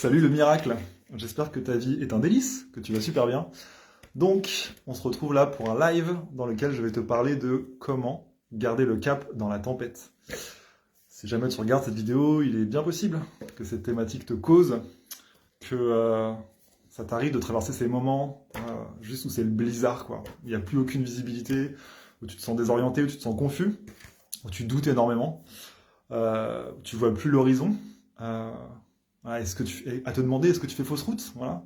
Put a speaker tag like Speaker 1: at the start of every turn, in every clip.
Speaker 1: Salut le miracle, j'espère que ta vie est un délice, que tu vas super bien. Donc, on se retrouve là pour un live dans lequel je vais te parler de comment garder le cap dans la tempête. Si jamais tu regardes cette vidéo, il est bien possible que cette thématique te cause, que ça t'arrive de traverser ces moments juste où c'est le blizzard, quoi. Il n'y a plus aucune visibilité, où tu te sens désorienté, où tu te sens confus, où tu doutes énormément, où tu vois plus l'horizon. Voilà, à te demander est-ce que tu fais fausse route, voilà.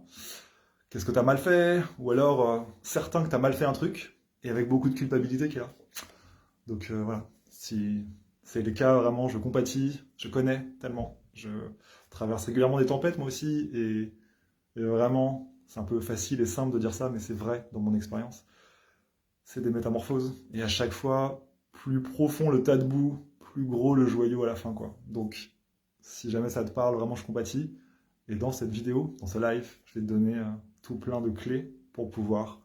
Speaker 1: Qu'est-ce que tu as mal fait, ou alors certain que tu as mal fait un truc, et avec beaucoup de culpabilité qui est là. Donc voilà, si c'est le cas, vraiment, je compatis, je connais tellement. Je traverse régulièrement des tempêtes, moi aussi, et vraiment, c'est un peu facile et simple de dire ça, mais c'est vrai dans mon expérience. C'est des métamorphoses, et à chaque fois, plus profond le tas de boue, plus gros le joyau à la fin, quoi. Donc, si jamais ça te parle, vraiment, je compatis. Et dans cette vidéo, dans ce live, je vais te donner tout plein de clés pour pouvoir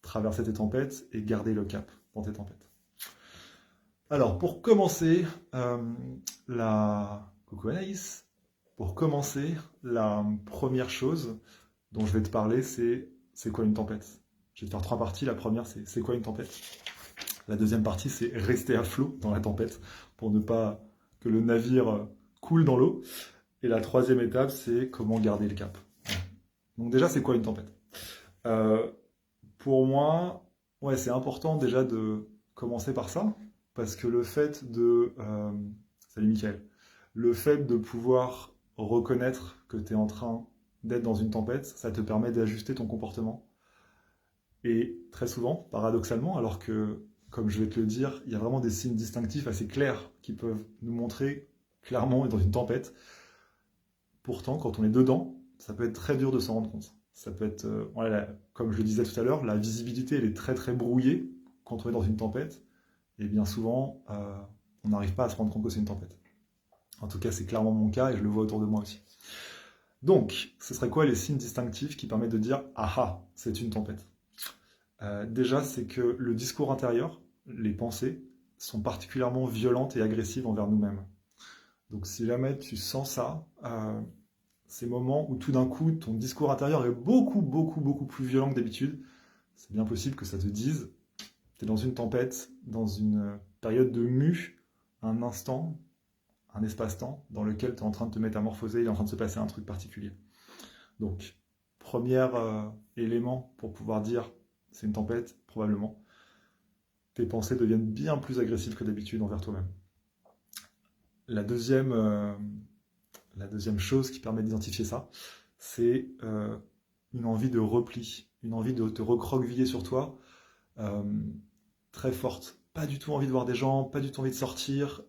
Speaker 1: traverser tes tempêtes et garder le cap dans tes tempêtes. Alors, pour commencer, Coucou Anaïs. Pour commencer, la première chose dont je vais te parler, c'est quoi une tempête? Je vais te faire trois parties. La première, c'est quoi une tempête? La deuxième partie, c'est rester à flot dans la tempête pour ne pas que le navire coule dans l'eau. Et la troisième étape, c'est comment garder le cap. Donc déjà, c'est quoi une tempête? Pour moi, ouais, c'est important déjà de commencer par ça, parce que le fait de... salut Mickaël. Le fait de pouvoir reconnaître que tu es en train d'être dans une tempête, ça te permet d'ajuster ton comportement. Et très souvent, paradoxalement, alors que, comme je vais te le dire, il y a vraiment des signes distinctifs assez clairs qui peuvent nous montrer clairement dans une tempête. Pourtant, quand on est dedans, ça peut être très dur de s'en rendre compte. Ça peut être, voilà, comme je le disais tout à l'heure, la visibilité elle est très très brouillée quand on est dans une tempête. Et bien souvent, on n'arrive pas à se rendre compte que c'est une tempête. En tout cas, c'est clairement mon cas et je le vois autour de moi aussi. Donc, ce serait quoi les signes distinctifs qui permettent de dire « Ah ah, c'est une tempête ». Déjà, c'est que le discours intérieur, les pensées, sont particulièrement violentes et agressives envers nous-mêmes. Donc si jamais tu sens ça, ces moments où tout d'un coup ton discours intérieur est beaucoup plus violent que d'habitude, c'est bien possible que ça te dise tu es dans une tempête, dans une période de mue, un instant, un espace-temps dans lequel tu es en train de te métamorphoser, il est en train de se passer un truc particulier. Donc, premier élément pour pouvoir dire c'est une tempête, probablement, tes pensées deviennent bien plus agressives que d'habitude envers toi-même. La deuxième chose qui permet d'identifier ça, c'est une envie de repli, une envie de te recroqueviller sur toi, très forte. Pas du tout envie de voir des gens, pas du tout envie de sortir,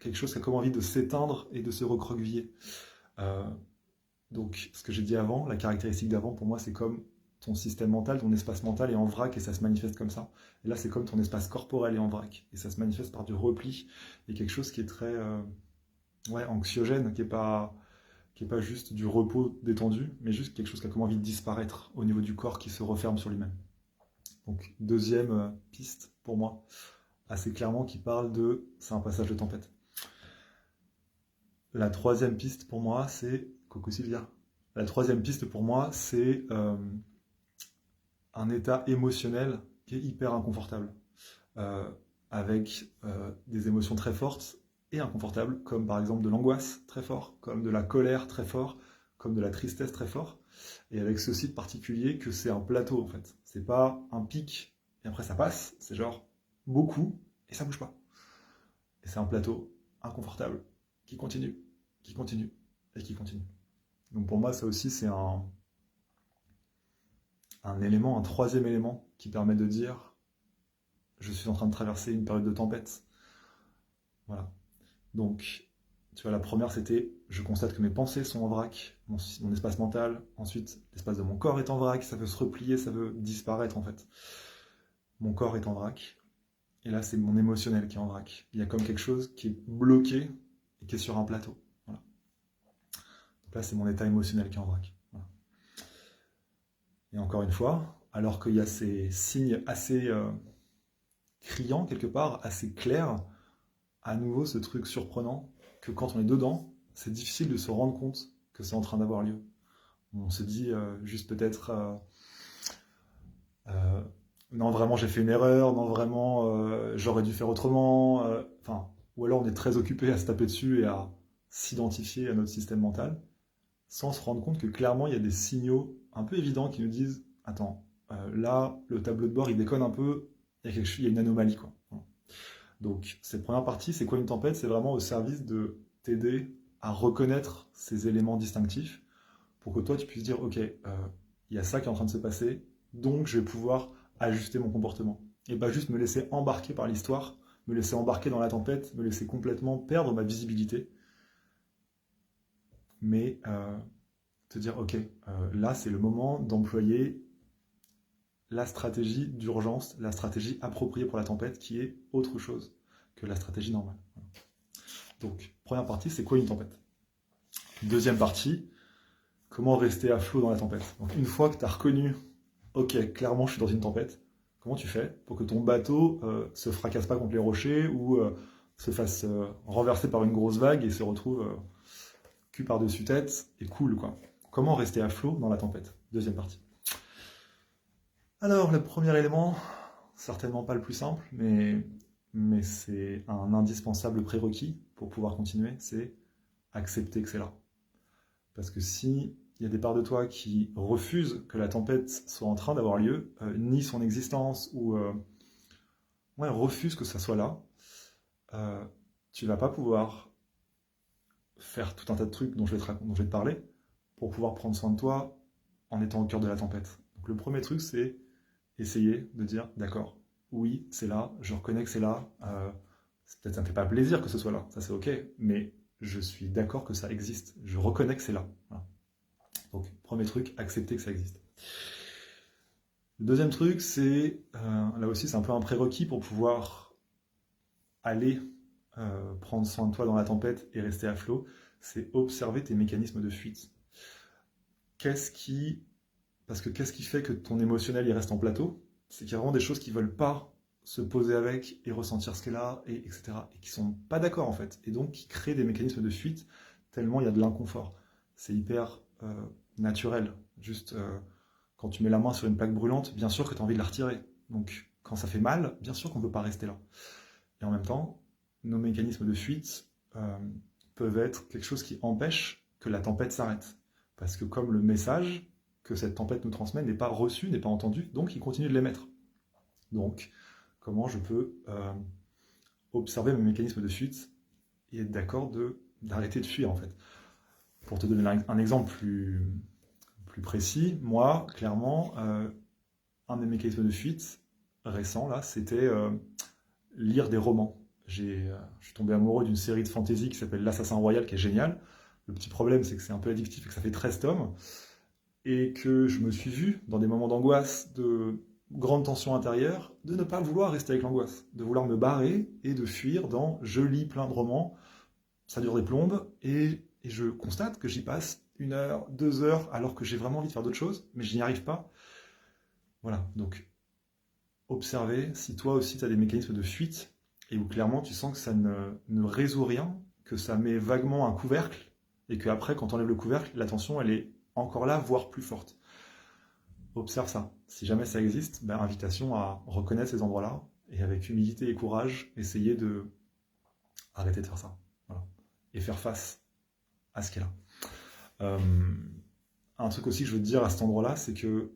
Speaker 1: quelque chose qui a comme envie de s'éteindre et de se recroqueviller. Donc, ce que j'ai dit avant, la caractéristique d'avant, pour moi, c'est comme ton système mental, ton espace mental est en vrac et ça se manifeste comme ça. Et là, c'est comme ton espace corporel est en vrac et ça se manifeste par du repli et quelque chose qui est très anxiogène, qui est pas juste du repos détendu, mais juste quelque chose qui a comme envie de disparaître au niveau du corps qui se referme sur lui-même. Donc, deuxième piste pour moi, assez clairement, qui parle de c'est un passage de tempête. La troisième piste pour moi, c'est coucou Sylvia. La troisième piste pour moi, c'est un état émotionnel qui est hyper inconfortable, avec des émotions très fortes et inconfortables, comme par exemple de l'angoisse très fort, comme de la colère très fort, comme de la tristesse très fort, et avec ceci de particulier que c'est un plateau en fait. C'est pas un pic et après ça passe, c'est genre beaucoup et ça bouge pas. Et c'est un plateau inconfortable qui continue et qui continue. Donc pour moi ça aussi c'est un élément, un troisième élément qui permet de dire je suis en train de traverser une période de tempête. Voilà. Donc, tu vois, la première, c'était je constate que mes pensées sont en vrac, mon espace mental. Ensuite, l'espace de mon corps est en vrac, ça veut se replier, ça veut disparaître en fait. Mon corps est en vrac. Et là, c'est mon émotionnel qui est en vrac. Il y a comme quelque chose qui est bloqué et qui est sur un plateau. Voilà. Donc là, c'est mon état émotionnel qui est en vrac. Voilà. Et encore une fois, alors qu'il y a ces signes assez criants quelque part, assez clairs, à nouveau ce truc surprenant que quand on est dedans, c'est difficile de se rendre compte que c'est en train d'avoir lieu. On se dit juste peut-être non vraiment j'ai fait une erreur, non vraiment j'aurais dû faire autrement, enfin, ou alors on est très occupé à se taper dessus et à s'identifier à notre système mental, sans se rendre compte que clairement il y a des signaux un peu évidents qui nous disent attends, là le tableau de bord il déconne un peu, il y a une anomalie quoi. Donc cette première partie, c'est quoi une tempête? C'est vraiment au service de t'aider à reconnaître ces éléments distinctifs pour que toi tu puisses dire ok, il y a ça qui est en train de se passer, donc je vais pouvoir ajuster mon comportement. Et pas juste me laisser embarquer par l'histoire, me laisser embarquer dans la tempête, me laisser complètement perdre ma visibilité, mais te dire ok, là c'est le moment d'employer la stratégie d'urgence, la stratégie appropriée pour la tempête qui est autre chose que la stratégie normale. Donc, première partie, c'est quoi une tempête? Deuxième partie, comment rester à flot dans la tempête? Donc, une fois que tu as reconnu, ok, clairement je suis dans une tempête, comment tu fais pour que ton bateau se fracasse pas contre les rochers ou se fasse renverser par une grosse vague et se retrouve cul par-dessus tête et coule, quoi. Comment rester à flot dans la tempête? Deuxième partie. Alors, le premier élément, certainement pas le plus simple, mais c'est un indispensable prérequis pour pouvoir continuer, c'est accepter que c'est là. Parce que si il y a des parts de toi qui refusent que la tempête soit en train d'avoir lieu, nient son existence ou refusent que ça soit là, tu vas pas pouvoir faire tout un tas de trucs dont je vais te parler pour pouvoir prendre soin de toi en étant au cœur de la tempête. Donc le premier truc, c'est essayer de dire d'accord, oui, c'est là, je reconnais que c'est là, peut-être ça ne me fait pas plaisir que ce soit là, ça c'est ok, mais je suis d'accord que ça existe, je reconnais que c'est là. Voilà. Donc, premier truc, accepter que ça existe. Le deuxième truc, c'est, là aussi c'est un peu un prérequis pour pouvoir aller prendre soin de toi dans la tempête et rester à flot, c'est observer tes mécanismes de fuite. Parce que qu'est-ce qui fait que ton émotionnel il reste en plateau? C'est qu'il y a vraiment des choses qui ne veulent pas se poser avec et ressentir ce qu'elle a, etc. Et qui sont pas d'accord en fait. Et donc qui créent des mécanismes de fuite tellement il y a de l'inconfort. C'est hyper naturel. Juste quand tu mets la main sur une plaque brûlante, bien sûr que tu as envie de la retirer. Donc quand ça fait mal, bien sûr qu'on ne peut pas rester là. Et en même temps, nos mécanismes de fuite peuvent être quelque chose qui empêche que la tempête s'arrête. Parce que comme le message que cette tempête nous transmet n'est pas reçu, n'est pas entendu, donc il continue de l'émettre. Donc, comment je peux observer mes mécanismes de fuite et être d'accord d'arrêter de fuir, en fait. Pour te donner un exemple plus précis, moi, clairement, un des mécanismes de fuite récents, là, c'était lire des romans. Je suis tombé amoureux d'une série de fantasy qui s'appelle L'Assassin Royal, qui est géniale. Le petit problème, c'est que c'est un peu addictif et que ça fait 13 tomes. Et que je me suis vu, dans des moments d'angoisse, de grande tension intérieure, de ne pas vouloir rester avec l'angoisse, de vouloir me barrer et de fuir dans je lis plein de romans, ça dure des plombes, et je constate que j'y passe 1 heure, 2 heures, alors que j'ai vraiment envie de faire d'autres choses, mais je n'y arrive pas. Voilà, donc observer si toi aussi tu as des mécanismes de fuite, et où clairement tu sens que ça ne résout rien, que ça met vaguement un couvercle, et qu'après, quand on enlève le couvercle, la tension, elle est encore là, voire plus forte. Observe ça. Si jamais ça existe, ben, invitation à reconnaître ces endroits-là et avec humilité et courage, essayer de arrêter de faire ça. Voilà. Et faire face à ce qui est là. Un truc aussi que je veux te dire à cet endroit-là, c'est que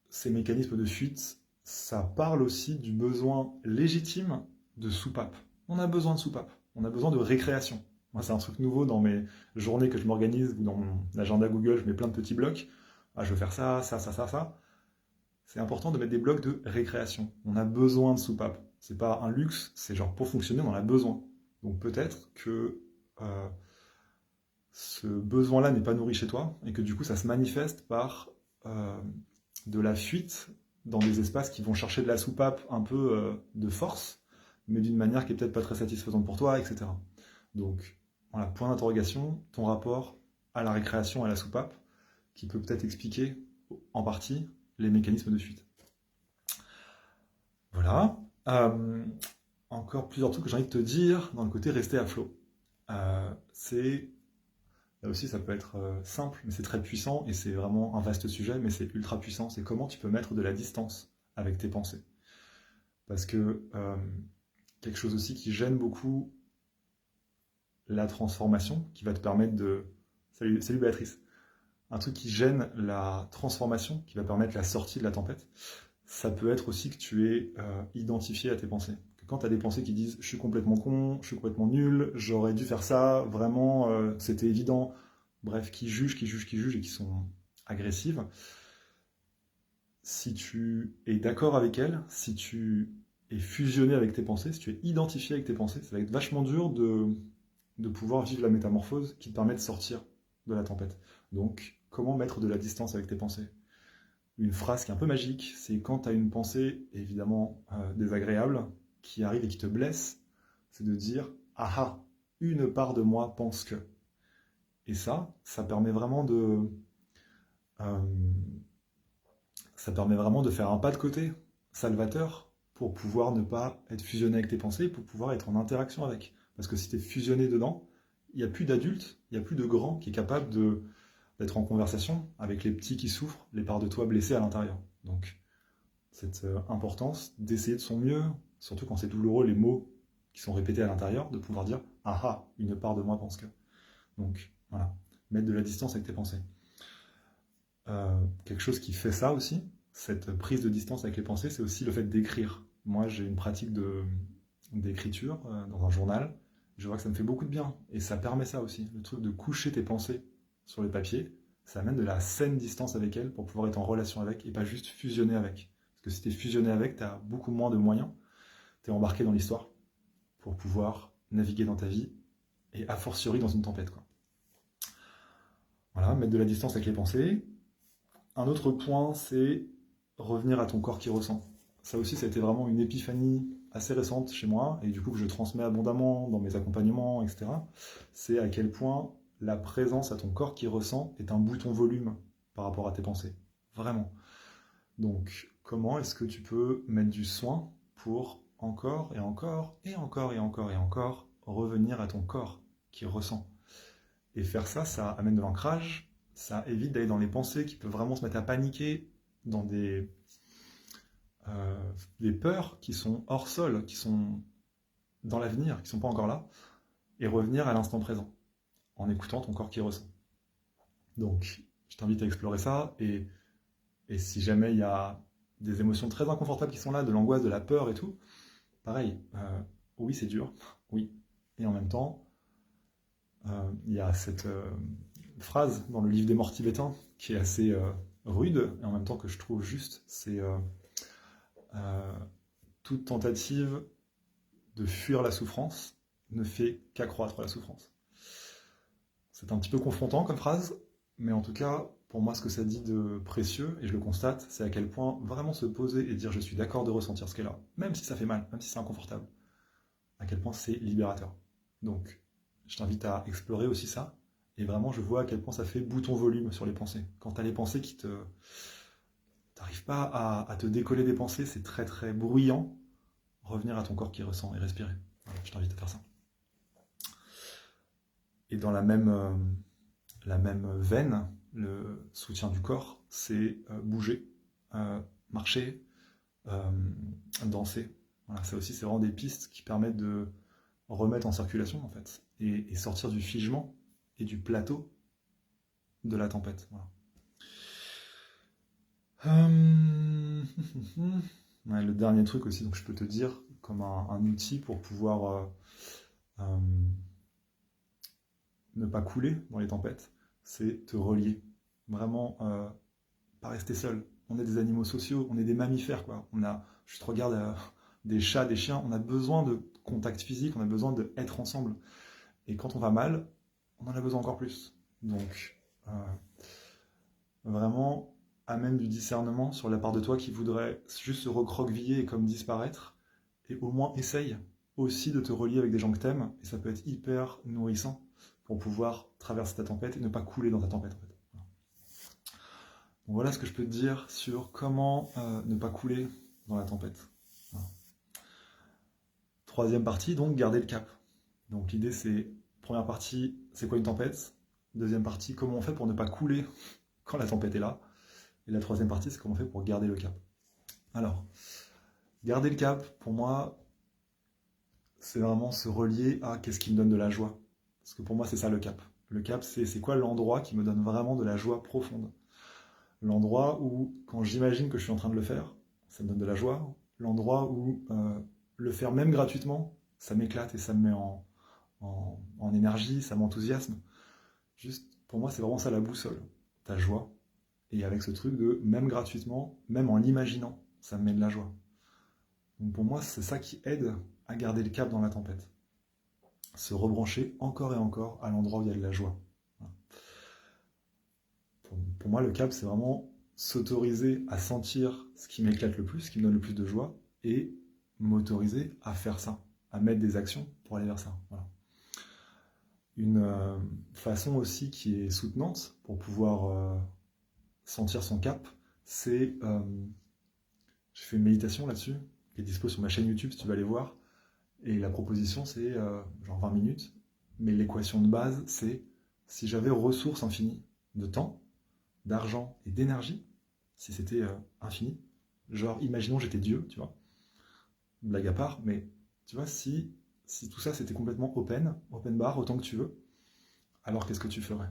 Speaker 1: ces mécanismes de fuite, ça parle aussi du besoin légitime de soupape. On a besoin de soupape. On a besoin de récréation. Moi, c'est un truc nouveau dans mes journées que je m'organise ou dans mon agenda Google, je mets plein de petits blocs. Ah, je veux faire ça, ça, ça, ça, ça. C'est important de mettre des blocs de récréation. On a besoin de soupape. C'est pas un luxe, c'est genre pour fonctionner, on en a besoin. Donc peut-être que ce besoin-là n'est pas nourri chez toi et que du coup ça se manifeste par de la fuite dans des espaces qui vont chercher de la soupape un peu de force, mais d'une manière qui est peut-être pas très satisfaisante pour toi, etc. Donc voilà, point d'interrogation, ton rapport à la récréation et à la soupape, qui peut peut-être expliquer en partie les mécanismes de fuite. Voilà. Encore plusieurs trucs que j'ai envie de te dire dans le côté rester à flot. C'est Là aussi, ça peut être simple, mais c'est très puissant, et c'est vraiment un vaste sujet, mais c'est ultra puissant. C'est comment tu peux mettre de la distance avec tes pensées. Parce que quelque chose aussi qui gêne beaucoup la transformation, qui va te permettre de... Salut Béatrice. Un truc qui gêne la transformation, qui va permettre la sortie de la tempête, ça peut être aussi que tu es identifié à tes pensées. Que quand tu as des pensées qui disent je suis complètement con, je suis complètement nul, j'aurais dû faire ça, vraiment, c'était évident, bref, qui jugent et qui sont agressives, si tu es d'accord avec elles, si tu es fusionné avec tes pensées, si tu es identifié avec tes pensées, ça va être vachement dur de pouvoir vivre la métamorphose qui te permet de sortir de la tempête. Donc, comment mettre de la distance avec tes pensées? Une phrase qui est un peu magique, c'est quand tu as une pensée, évidemment désagréable, qui arrive et qui te blesse, c'est de dire « Ah ah, une part de moi pense que ». Et ça permet vraiment euh, de faire un pas de côté, salvateur, pour pouvoir ne pas être fusionné avec tes pensées, pour pouvoir être en interaction avec. Parce que si tu es fusionné dedans, il n'y a plus d'adulte, il n'y a plus de grand qui est capable d'être en conversation avec les petits qui souffrent, les parts de toi blessées à l'intérieur. Donc, cette importance d'essayer de son mieux, surtout quand c'est douloureux, les mots qui sont répétés à l'intérieur, de pouvoir dire « Ah ah, une part de moi pense que ». Donc, voilà, mettre de la distance avec tes pensées. Quelque chose qui fait ça aussi, cette prise de distance avec les pensées, c'est aussi le fait d'écrire. Moi, j'ai une pratique d'écriture dans un journal. Je vois que ça me fait beaucoup de bien. Et ça permet ça aussi. Le truc de coucher tes pensées sur le papier, ça amène de la saine distance avec elles pour pouvoir être en relation avec et pas juste fusionner avec. Parce que si tu es fusionné avec, tu as beaucoup moins de moyens. Tu es embarqué dans l'histoire pour pouvoir naviguer dans ta vie et a fortiori dans une tempête, quoi. Voilà, mettre de la distance avec les pensées. Un autre point, c'est revenir à ton corps qui ressent. Ça aussi, ça a été vraiment une épiphanie assez récente chez moi, et du coup que je transmets abondamment dans mes accompagnements, etc. C'est à quel point la présence à ton corps qui ressent est un bouton volume par rapport à tes pensées. Vraiment. Donc, comment est-ce que tu peux mettre du soin pour encore et encore et encore et encore et encore revenir à ton corps qui ressent? Et faire ça, ça amène de l'ancrage, ça évite d'aller dans les pensées qui peuvent vraiment se mettre à paniquer dans des peurs qui sont hors sol, qui sont dans l'avenir, qui ne sont pas encore là, et revenir à l'instant présent, en écoutant ton corps qui ressent. Donc, je t'invite à explorer ça, et si jamais il y a des émotions très inconfortables qui sont là, de l'angoisse, de la peur et tout, pareil, oui c'est dur, oui, et en même temps, il y a cette phrase dans le livre des morts tibétains qui est assez rude, et en même temps que je trouve juste, c'est toute tentative de fuir la souffrance ne fait qu'accroître la souffrance. C'est un petit peu confrontant comme phrase, mais en tout cas, pour moi, ce que ça dit de précieux, et je le constate, c'est à quel point vraiment se poser et dire je suis d'accord de ressentir ce qu'est là, même si ça fait mal, même si c'est inconfortable, à quel point c'est libérateur. Donc, je t'invite à explorer aussi ça, et vraiment, je vois à quel point ça fait bouton volume sur les pensées. Quand tu as les pensées qui te... T'arrives pas à te décoller des pensées, c'est très très bruyant. Revenir à ton corps qui ressent et respirer. Voilà, je t'invite à faire ça. Et dans la même veine, le soutien du corps, c'est bouger, marcher, danser. Voilà, ça aussi, c'est vraiment des pistes qui permettent de remettre en circulation, en fait, et sortir du figement et du plateau de la tempête. Voilà. Ouais, le dernier truc aussi, donc je peux te dire, comme un outil pour pouvoir ne pas couler dans les tempêtes, c'est te relier. Vraiment, pas rester seul. On est des animaux sociaux, on est des mammifères, quoi. Je te regarde des chats, des chiens, on a besoin de contact physique, on a besoin d'être ensemble. Et quand on va mal, on en a besoin encore plus. Donc, vraiment, amène du discernement sur la part de toi qui voudrait juste se recroqueviller et comme disparaître, et au moins essaye aussi de te relier avec des gens que t'aimes, et ça peut être hyper nourrissant pour pouvoir traverser ta tempête et ne pas couler dans ta tempête. En fait. Donc voilà ce que je peux te dire sur comment ne pas couler dans la tempête. Voilà. Troisième partie, donc garder le cap. Donc l'idée c'est, première partie, c'est quoi une tempête? Deuxième partie, comment on fait pour ne pas couler quand la tempête est là. Et la troisième partie, c'est comment on fait pour garder le cap. Alors, garder le cap, pour moi, c'est vraiment se relier à qu'est-ce qui me donne de la joie. Parce que pour moi, c'est ça le cap. Le cap, c'est quoi l'endroit qui me donne vraiment de la joie profonde. L'endroit où, quand j'imagine que je suis en train de le faire, ça me donne de la joie. L'endroit où le faire même gratuitement, ça m'éclate et ça me met en énergie, ça m'enthousiasme. Juste, pour moi, c'est vraiment ça la boussole, ta joie. Et avec ce truc de, même gratuitement, même en l'imaginant, ça me met de la joie. Donc pour moi, c'est ça qui aide à garder le cap dans la tempête. Se rebrancher encore et encore à l'endroit où il y a de la joie. Pour moi, le cap, c'est vraiment s'autoriser à sentir ce qui m'éclate le plus, ce qui me donne le plus de joie, et m'autoriser à faire ça, à mettre des actions pour aller vers ça. Voilà. Une façon aussi qui est soutenante pour pouvoir sentir son cap, c'est... je fais une méditation là-dessus, qui est dispo sur ma chaîne YouTube si tu veux aller voir. Et la proposition, c'est genre 20 minutes. Mais l'équation de base, c'est si j'avais ressources infinies de temps, d'argent et d'énergie, si c'était infini, genre imaginons j'étais Dieu, tu vois, blague à part, mais tu vois, si tout ça c'était complètement open bar, autant que tu veux, alors qu'est-ce que tu ferais?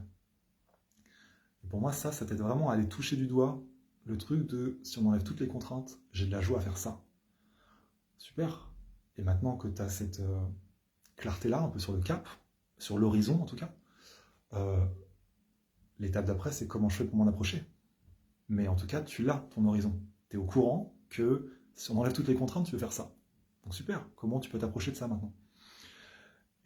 Speaker 1: Et pour moi, ça t'aide vraiment à aller toucher du doigt le truc de si on enlève toutes les contraintes, j'ai de la joie à faire ça. Super. Et maintenant que tu as cette clarté-là, un peu sur le cap, sur l'horizon en tout cas, l'étape d'après, c'est comment je fais pour m'en approcher. Mais en tout cas, tu l'as, ton horizon. Tu es au courant que si on enlève toutes les contraintes, tu veux faire ça. Donc super, comment tu peux t'approcher de ça maintenant?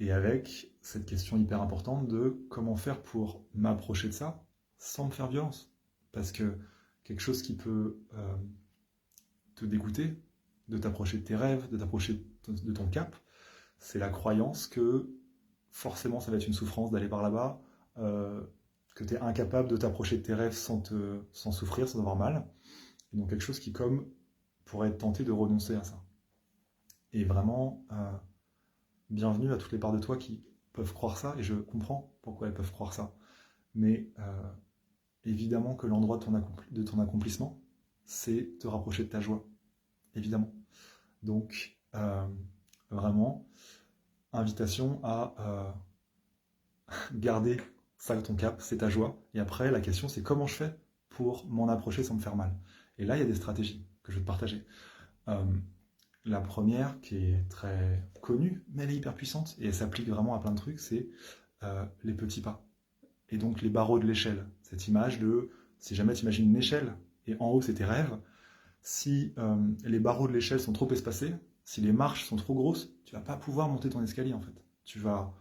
Speaker 1: Et avec cette question hyper importante de comment faire pour m'approcher de ça sans me faire violence. Parce que quelque chose qui peut te dégoûter de t'approcher de tes rêves, de t'approcher de ton cap, c'est la croyance que forcément ça va être une souffrance d'aller par là-bas, que tu es incapable de t'approcher de tes rêves sans souffrir, sans avoir mal. Et donc quelque chose qui pourrait être tenté de renoncer à ça. Et vraiment, bienvenue à toutes les parts de toi qui peuvent croire ça, et je comprends pourquoi elles peuvent croire ça. Mais évidemment que l'endroit de ton accomplissement, c'est te rapprocher de ta joie. Évidemment. Donc, vraiment, invitation à garder ça ton cap, c'est ta joie. Et après, la question, c'est comment je fais pour m'en approcher sans me faire mal. Et là, il y a des stratégies que je vais te partager. La première, qui est très connue, mais elle est hyper puissante, et elle s'applique vraiment à plein de trucs, c'est les petits pas. Et donc les barreaux de l'échelle. Cette image de, si jamais tu imagines une échelle, et en haut c'est tes rêves, si les barreaux de l'échelle sont trop espacés, si les marches sont trop grosses, tu vas pas pouvoir monter ton escalier en fait. Tu vas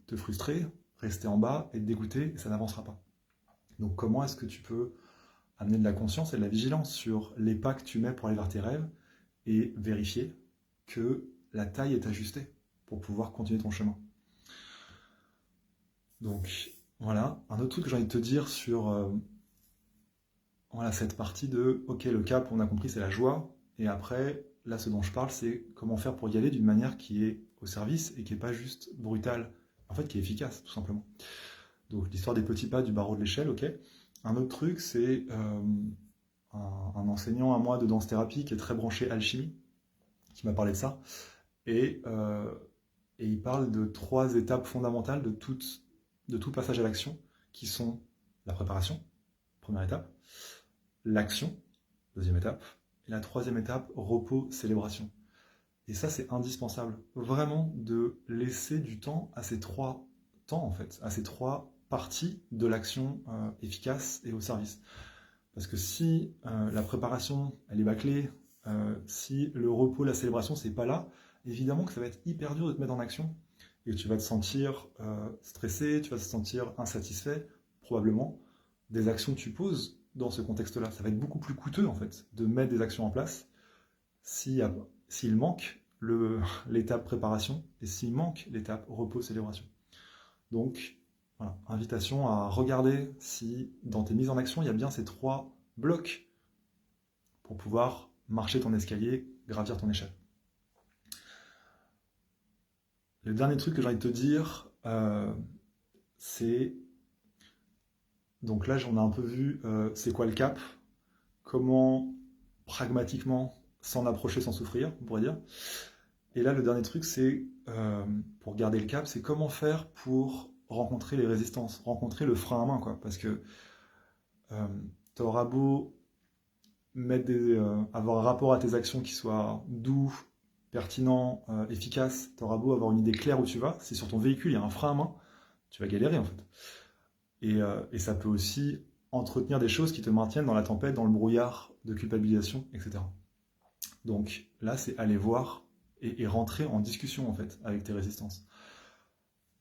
Speaker 1: te frustrer, rester en bas, être dégoûté, et ça n'avancera pas. Donc comment est-ce que tu peux amener de la conscience et de la vigilance sur les pas que tu mets pour aller vers tes rêves et vérifier que la taille est ajustée pour pouvoir continuer ton chemin. Donc voilà, un autre truc que j'ai envie de te dire sur voilà, cette partie de ok, le cap, on a compris, c'est la joie, et après, là, ce dont je parle, c'est comment faire pour y aller d'une manière qui est au service et qui n'est pas juste brutale, en fait, qui est efficace, tout simplement. Donc l'histoire des petits pas du barreau de l'échelle, ok. Un autre truc, c'est un enseignant à moi de danse-thérapie qui est très branché alchimie, qui m'a parlé de ça, et il parle de 3 étapes fondamentales de tout passage à l'action, qui sont la préparation, première étape, l'action, deuxième étape, et la troisième étape, repos, célébration. Et ça, c'est indispensable, vraiment, de laisser du temps à ces 3 temps, en fait, à ces 3 parties de l'action efficace et au service. Parce que si la préparation, elle est bâclée, si le repos, la célébration, c'est pas là, évidemment que ça va être hyper dur de te mettre en action, et tu vas te sentir stressé, tu vas te sentir insatisfait, probablement, des actions que tu poses dans ce contexte-là. Ça va être beaucoup plus coûteux, en fait, de mettre des actions en place s'il manque l'étape préparation et s'il manque l'étape repos-célébration. Donc, voilà, invitation à regarder si dans tes mises en action, il y a bien ces 3 blocs pour pouvoir marcher ton escalier, gravir ton échelle. Le dernier truc que j'ai envie de te dire, c'est... Donc là, on a un peu vu c'est quoi le cap, comment pragmatiquement s'en approcher sans souffrir, on pourrait dire. Et là, le dernier truc, c'est, pour garder le cap, c'est comment faire pour rencontrer les résistances, rencontrer le frein à main, quoi. Parce que t'auras beau avoir un rapport à tes actions qui soit doux, pertinent, efficace, t'auras beau avoir une idée claire où tu vas, si sur ton véhicule il y a un frein à main, tu vas galérer en fait. Et ça peut aussi entretenir des choses qui te maintiennent dans la tempête, dans le brouillard de culpabilisation, etc. Donc là, c'est aller voir et rentrer en discussion en fait avec tes résistances.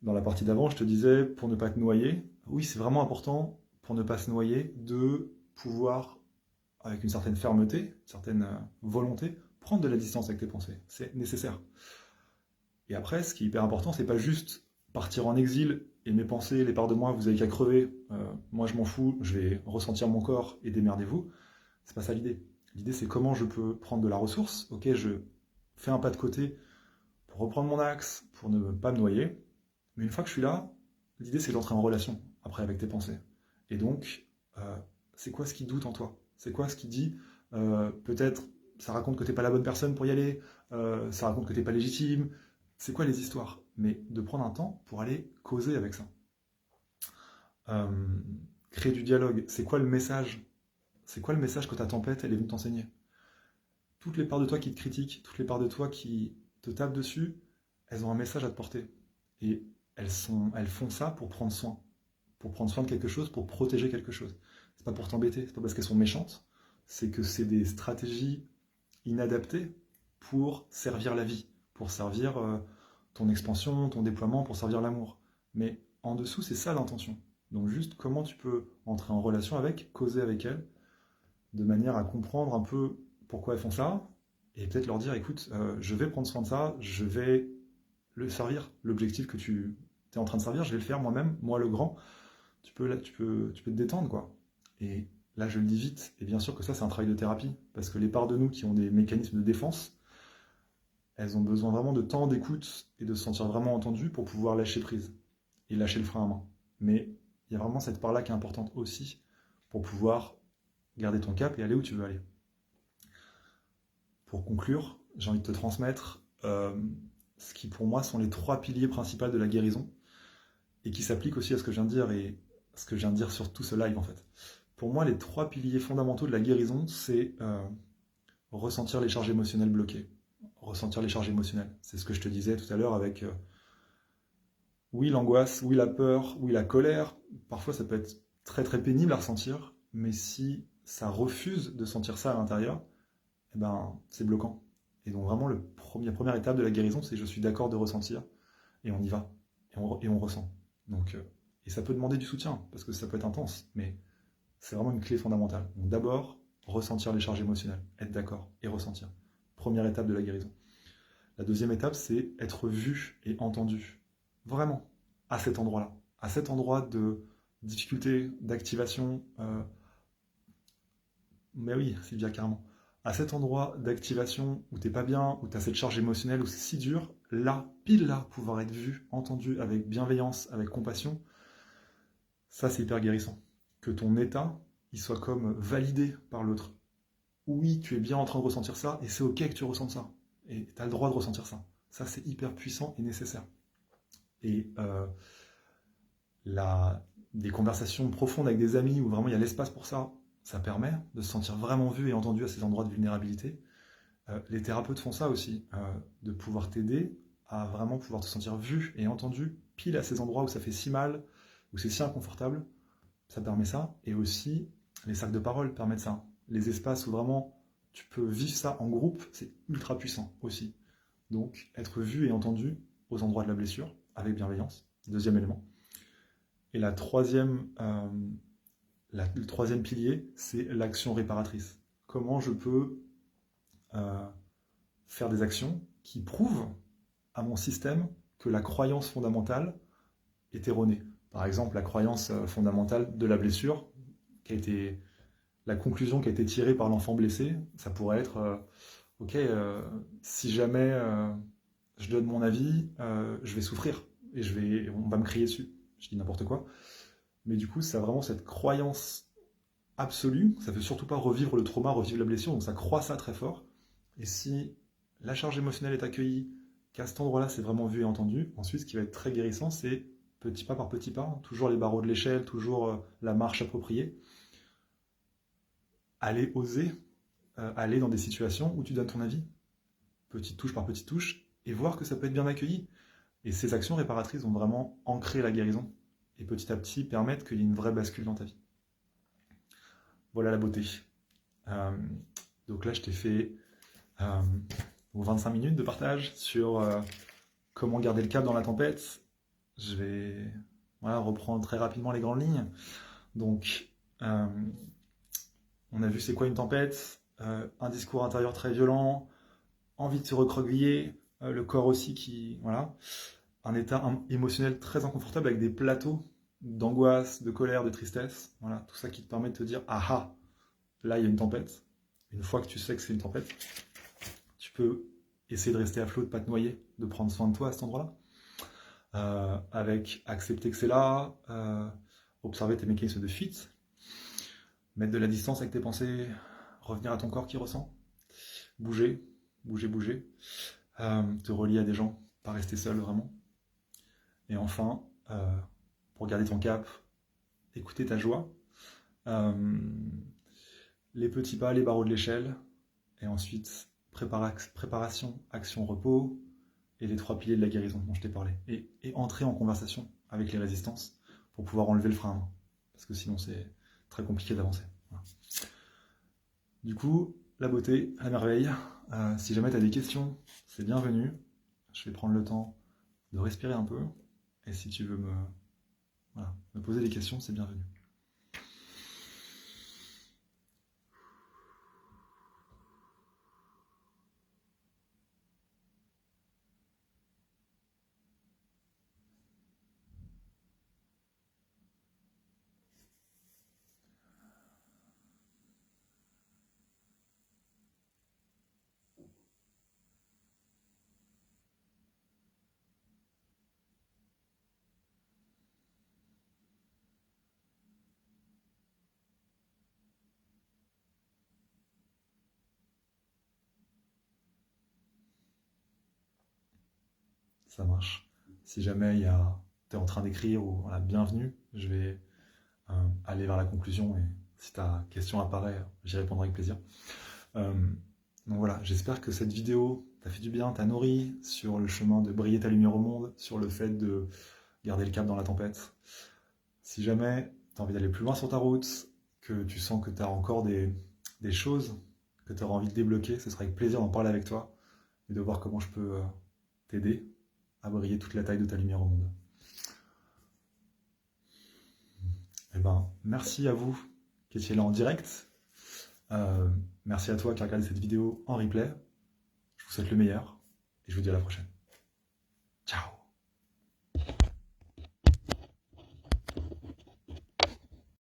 Speaker 1: Dans la partie d'avant, je te disais, pour ne pas te noyer, oui, c'est vraiment important, pour ne pas se noyer, de pouvoir, avec une certaine fermeté, une certaine volonté, prendre de la distance avec tes pensées. C'est nécessaire. Et après, ce qui est hyper important, c'est pas juste partir en exil et mes pensées, les parts de moi, vous avez qu'à crever, moi je m'en fous, je vais ressentir mon corps et démerdez-vous. C'est pas ça l'idée. L'idée, c'est comment je peux prendre de la ressource. Ok, je fais un pas de côté pour reprendre mon axe, pour ne pas me noyer. Mais une fois que je suis là, l'idée, c'est d'entrer en relation après avec tes pensées. Et donc, c'est quoi ce qui doute en toi? C'est quoi ce qui dit peut-être ça raconte que t'es pas la bonne personne pour y aller, ça raconte que t'es pas légitime. C'est quoi les histoires? Mais de prendre un temps pour aller causer avec ça. Créer du dialogue. C'est quoi le message? C'est quoi le message que ta tempête, elle est venue t'enseigner? Toutes les parts de toi qui te critiquent, toutes les parts de toi qui te tapent dessus, elles ont un message à te porter. Et elles font ça pour prendre soin. Pour prendre soin de quelque chose, pour protéger quelque chose. C'est pas pour t'embêter, c'est pas parce qu'elles sont méchantes, c'est que c'est des stratégies inadaptées pour servir la vie, pour servir ton expansion, ton déploiement, pour servir l'amour. Mais en dessous, c'est ça l'intention. Donc juste comment tu peux entrer en relation avec, causer avec elles, de manière à comprendre un peu pourquoi elles font ça, et peut-être leur dire, écoute, je vais prendre soin de ça, je vais le servir, l'objectif que tu es en train de servir, je vais le faire moi-même, moi le grand, tu peux te détendre, quoi. Et là, je le dis vite, et bien sûr que ça, c'est un travail de thérapie, parce que les parts de nous qui ont des mécanismes de défense, elles ont besoin vraiment de temps d'écoute et de se sentir vraiment entendues pour pouvoir lâcher prise et lâcher le frein à main. Mais il y a vraiment cette part-là qui est importante aussi pour pouvoir garder ton cap et aller où tu veux aller. Pour conclure, j'ai envie de te transmettre ce qui pour moi sont les 3 piliers principaux de la guérison et qui s'appliquent aussi à ce que je viens de dire et ce que je viens de dire sur tout ce live en fait. Pour moi, les 3 piliers fondamentaux de la guérison, c'est ressentir les charges émotionnelles bloquées. Ressentir les charges émotionnelles. C'est ce que je te disais tout à l'heure avec oui l'angoisse, oui la peur, oui la colère. Parfois ça peut être très très pénible à ressentir, mais si ça refuse de sentir ça à l'intérieur, eh ben, c'est bloquant. Et donc vraiment, la première étape de la guérison, c'est je suis d'accord de ressentir, et on y va, et on ressent. Donc, et ça peut demander du soutien, parce que ça peut être intense, mais c'est vraiment une clé fondamentale. Donc d'abord, ressentir les charges émotionnelles, être d'accord et ressentir. Première étape de la guérison. La deuxième étape, c'est être vu et entendu. Vraiment, à cet endroit-là. À cet endroit de difficulté, d'activation. Mais oui, Sylvia, carrément. À cet endroit d'activation où t'es pas bien, où t'as cette charge émotionnelle, où c'est si dur, là, pile là, pouvoir être vu, entendu avec bienveillance, avec compassion, ça c'est hyper guérissant. Que ton état, il soit comme validé par l'autre. Oui, tu es bien en train de ressentir ça, et c'est ok que tu ressentes ça. Et tu as le droit de ressentir ça. Ça, c'est hyper puissant et nécessaire. Et des conversations profondes avec des amis où vraiment il y a l'espace pour ça, ça permet de se sentir vraiment vu et entendu à ces endroits de vulnérabilité. Les thérapeutes font ça aussi, de pouvoir t'aider à vraiment pouvoir te sentir vu et entendu pile à ces endroits où ça fait si mal, où c'est si inconfortable. Ça permet ça. Et aussi, les cercles de parole permettent ça. Les espaces où vraiment tu peux vivre ça en groupe, c'est ultra puissant aussi. Donc, être vu et entendu aux endroits de la blessure, avec bienveillance, deuxième élément. Et le troisième pilier, c'est l'action réparatrice. Comment je peux faire des actions qui prouvent à mon système que la croyance fondamentale est erronée. Par exemple, la croyance fondamentale de la blessure, qui a été la conclusion qui a été tirée par l'enfant blessé, ça pourrait être ok, si jamais je donne mon avis, je vais souffrir et on va me crier dessus. je dis n'importe quoi. Mais du coup, ça a vraiment cette croyance absolue. Ça ne veut surtout pas revivre le trauma, revivre la blessure, donc ça croit ça très fort. Et si la charge émotionnelle est accueillie, qu'à cet endroit-là, c'est vraiment vu et entendu, ensuite, ce qui va être très guérissant, c'est petit pas par petit pas, hein, toujours les barreaux de l'échelle, toujours la marche appropriée. Aller oser, aller dans des situations où tu donnes ton avis, petite touche par petite touche, et voir que ça peut être bien accueilli. Et ces actions réparatrices vont vraiment ancrer la guérison, et petit à petit permettre qu'il y ait une vraie bascule dans ta vie. Voilà la beauté. Donc là, je t'ai fait 25 minutes de partage sur comment garder le cap dans la tempête. Je vais reprendre très rapidement les grandes lignes. Donc, on a vu c'est quoi une tempête, un discours intérieur très violent, envie de se recroqueviller, le corps aussi qui... Voilà. Un état émotionnel très inconfortable avec des plateaux d'angoisse, de colère, de tristesse. Voilà, tout ça qui te permet de te dire « Ah ah, là il y a une tempête ». Une fois que tu sais que c'est une tempête, tu peux essayer de rester à flot, de ne pas te noyer, de prendre soin de toi à cet endroit-là. Avec accepter que c'est là, observer tes mécanismes de fuite, mettre de la distance avec tes pensées, revenir à ton corps qui ressent, bouger, te relier à des gens, pas rester seul vraiment. Et enfin, pour garder ton cap, écouter ta joie, les petits pas, les barreaux de l'échelle, et ensuite préparation, action, repos, et les 3 piliers de la guérison dont je t'ai parlé. Et entrer en conversation avec les résistances pour pouvoir enlever le frein à main. Parce que sinon c'est très compliqué d'avancer. Voilà. Du coup, la beauté, la merveille. Si jamais tu as des questions, c'est bienvenu. Je vais prendre le temps de respirer un peu. Et si tu veux me poser des questions, c'est bienvenu. Ça marche. Si jamais tu es en train d'écrire ou voilà, bienvenue, je vais aller vers la conclusion et si ta question apparaît, j'y répondrai avec plaisir. Donc voilà, j'espère que cette vidéo t'a fait du bien, t'a nourri sur le chemin de briller ta lumière au monde, sur le fait de garder le cap dans la tempête. Si jamais tu as envie d'aller plus loin sur ta route, que tu sens que tu as encore des choses que tu auras envie de débloquer, ce sera avec plaisir d'en parler avec toi et de voir comment je peux t'aider à briller toute la taille de ta lumière au monde. Eh ben, merci à vous qui étiez là en direct. Merci à toi qui as regardé cette vidéo en replay. Je vous souhaite le meilleur et je vous dis à la prochaine.